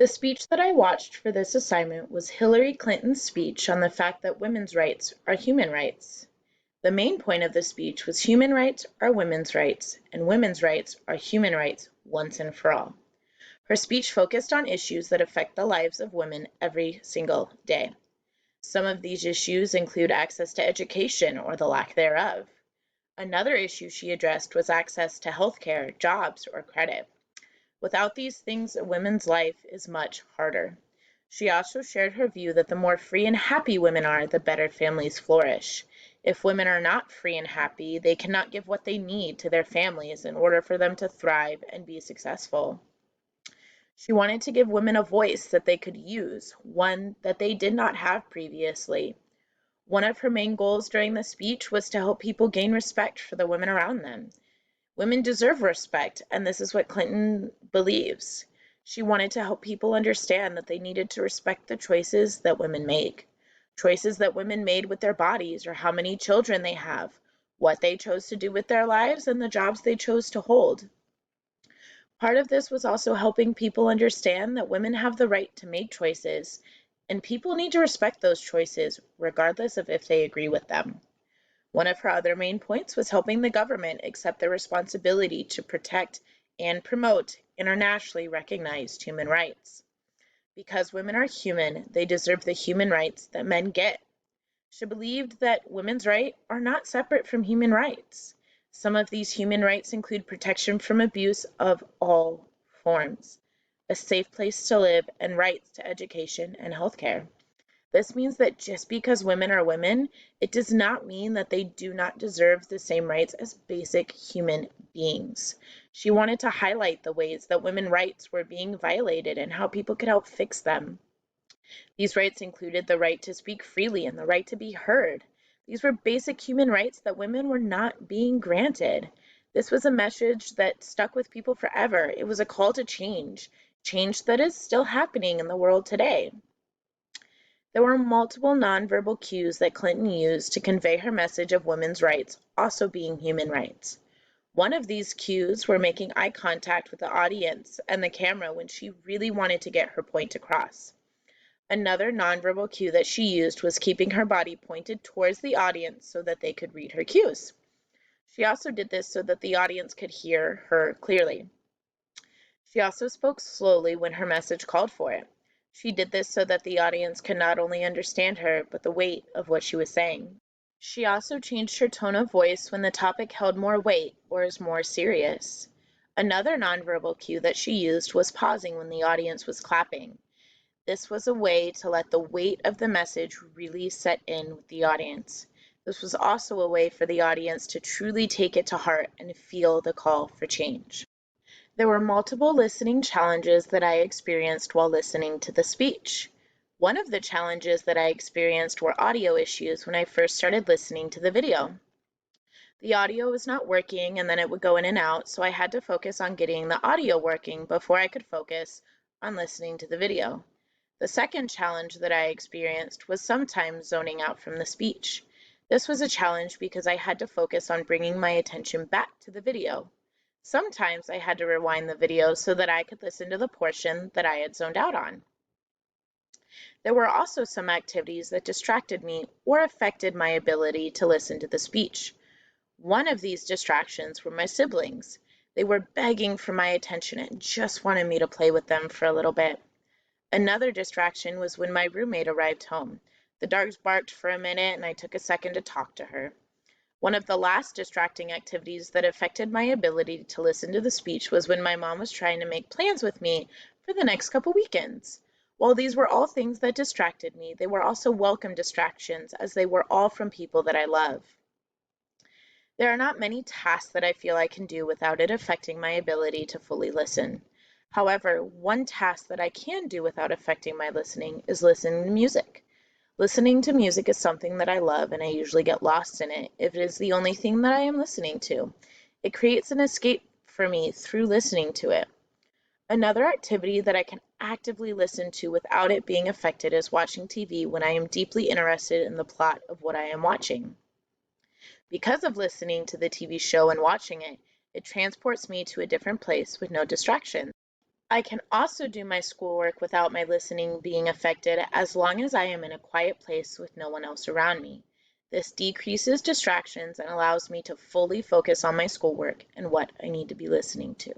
The speech that I watched for this assignment was Hillary Clinton's speech on the fact that women's rights are human rights. The main point of the speech was human rights are women's rights, and women's rights are human rights once and for all. Her speech focused on issues that affect the lives of women every single day. Some of these issues include access to education or the lack thereof. Another issue she addressed was access to healthcare, jobs, or credit. Without these things, a woman's life is much harder. She also shared her view that the more free and happy women are, the better families flourish. If women are not free and happy, they cannot give what they need to their families in order for them to thrive and be successful. She wanted to give women a voice that they could use, one that they did not have previously. One of her main goals during the speech was to help people gain respect for the women around them. Women deserve respect, and this is what Clinton believes. She wanted to help people understand that they needed to respect the choices that women make. Choices that women made with their bodies, or how many children they have, what they chose to do with their lives, and the jobs they chose to hold. Part of this was also helping people understand that women have the right to make choices, and people need to respect those choices, regardless of if they agree with them. One of her other main points was helping the government accept their responsibility to protect and promote internationally recognized human rights. Because women are human, they deserve the human rights that men get. She believed that women's rights are not separate from human rights. Some of these human rights include protection from abuse of all forms, a safe place to live, and rights to education and healthcare. This means that just because women are women, it does not mean that they do not deserve the same rights as basic human beings. She wanted to highlight the ways that women's rights were being violated and how people could help fix them. These rights included the right to speak freely and the right to be heard. These were basic human rights that women were not being granted. This was a message that stuck with people forever. It was a call to change, change that is still happening in the world today. There were multiple nonverbal cues that Clinton used to convey her message of women's rights also being human rights. One of these cues were making eye contact with the audience and the camera when she really wanted to get her point across. Another nonverbal cue that she used was keeping her body pointed towards the audience so that they could read her cues. She also did this so that the audience could hear her clearly. She also spoke slowly when her message called for it. She did this so that the audience could not only understand her, but the weight of what she was saying. She also changed her tone of voice when the topic held more weight or is more serious. Another nonverbal cue that she used was pausing when the audience was clapping. This was a way to let the weight of the message really set in with the audience. This was also a way for the audience to truly take it to heart and feel the call for change. There were multiple listening challenges that I experienced while listening to the speech. One of the challenges that I experienced were audio issues when I first started listening to the video. The audio was not working and then it would go in and out, so I had to focus on getting the audio working before I could focus on listening to the video. The second challenge that I experienced was sometimes zoning out from the speech. This was a challenge because I had to focus on bringing my attention back to the video. Sometimes I had to rewind the video so that I could listen to the portion that I had zoned out on. There were also some activities that distracted me or affected my ability to listen to the speech. One of these distractions were my siblings. They were begging for my attention and just wanted me to play with them for a little bit. Another distraction was when my roommate arrived home. The dogs barked for a minute and I took a second to talk to her. One of the last distracting activities that affected my ability to listen to the speech was when my mom was trying to make plans with me for the next couple weekends. While these were all things that distracted me, they were also welcome distractions as they were all from people that I love. There are not many tasks that I feel I can do without it affecting my ability to fully listen. However, one task that I can do without affecting my listening is listening to music. Listening to music is something that I love and I usually get lost in it if it is the only thing that I am listening to. It creates an escape for me through listening to it. Another activity that I can actively listen to without it being affected is watching TV when I am deeply interested in the plot of what I am watching. Because of listening to the TV show and watching it, it transports me to a different place with no distractions. I can also do my schoolwork without my listening being affected as long as I am in a quiet place with no one else around me. This decreases distractions and allows me to fully focus on my schoolwork and what I need to be listening to.